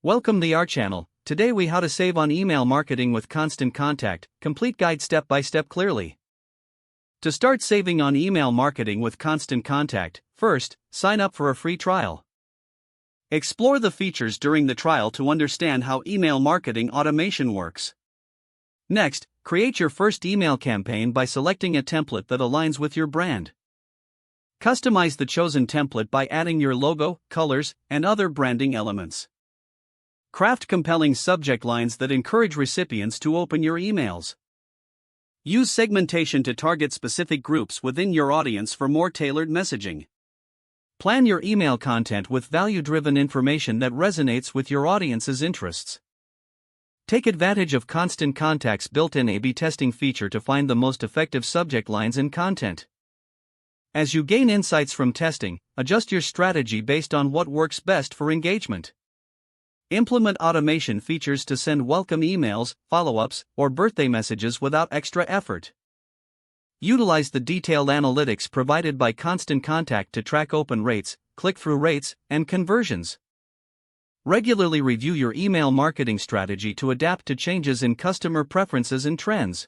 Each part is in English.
Welcome to our channel. Today we how to save on email marketing with Constant Contact, complete guide step by step clearly. To start saving on email marketing with Constant Contact, first, sign up for a free trial. Explore the features during the trial to understand how email marketing automation works. Next, create your first email campaign by selecting a template that aligns with your brand. Customize the chosen template by adding your logo, colors, and other branding elements. Craft compelling subject lines that encourage recipients to open your emails. Use segmentation to target specific groups within your audience for more tailored messaging. Plan your email content with value-driven information that resonates with your audience's interests. Take advantage of Constant Contact's built-in A/B testing feature to find the most effective subject lines and content. As you gain insights from testing, adjust your strategy based on what works best for engagement. Implement automation features to send welcome emails, follow-ups, or birthday messages without extra effort. Utilize the detailed analytics provided by Constant Contact to track open rates, click-through rates, and conversions. Regularly review your email marketing strategy to adapt to changes in customer preferences and trends.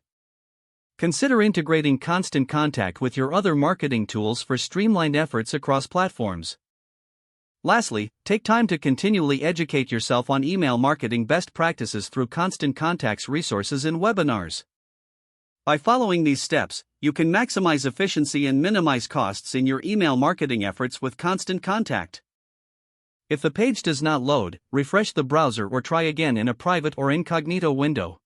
Consider integrating Constant Contact with your other marketing tools for streamlined efforts across platforms. Lastly, take time to continually educate yourself on email marketing best practices through Constant Contact's resources and webinars. By following these steps, you can maximize efficiency and minimize costs in your email marketing efforts with Constant Contact. If the page does not load, refresh the browser or try again in a private or incognito window.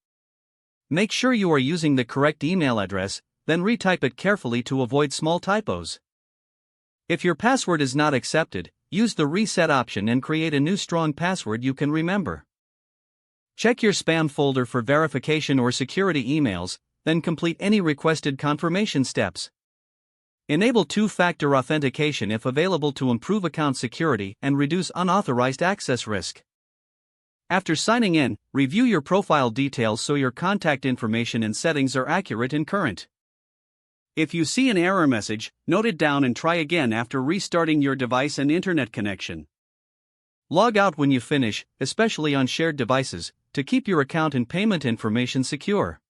Make sure you are using the correct email address, then retype it carefully to avoid small typos. If your password is not accepted, use the reset option and create a new strong password you can remember. Check your spam folder for verification or security emails, then complete any requested confirmation steps. Enable two-factor authentication if available to improve account security and reduce unauthorized access risk. After signing in, review your profile details so your contact information and settings are accurate and current. If you see an error message, note it down and try again after restarting your device and internet connection. Log out when you finish, especially on shared devices, to keep your account and payment information secure.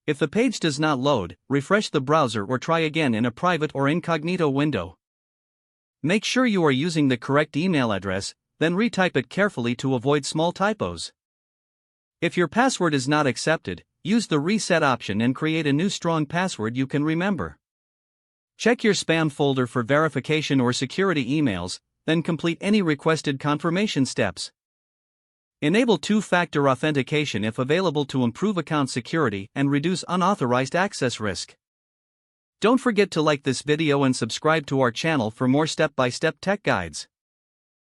If the page does not load, refresh the browser or try again in a private or incognito window. Make sure you are using the correct email address, then retype it carefully to avoid small typos. If your password is not accepted, use the reset option and create a new strong password you can remember. Check your spam folder for verification or security emails, then complete any requested confirmation steps. Enable two-factor authentication if available to improve account security and reduce unauthorized access risk. Don't forget to like this video and subscribe to our channel for more step-by-step tech guides.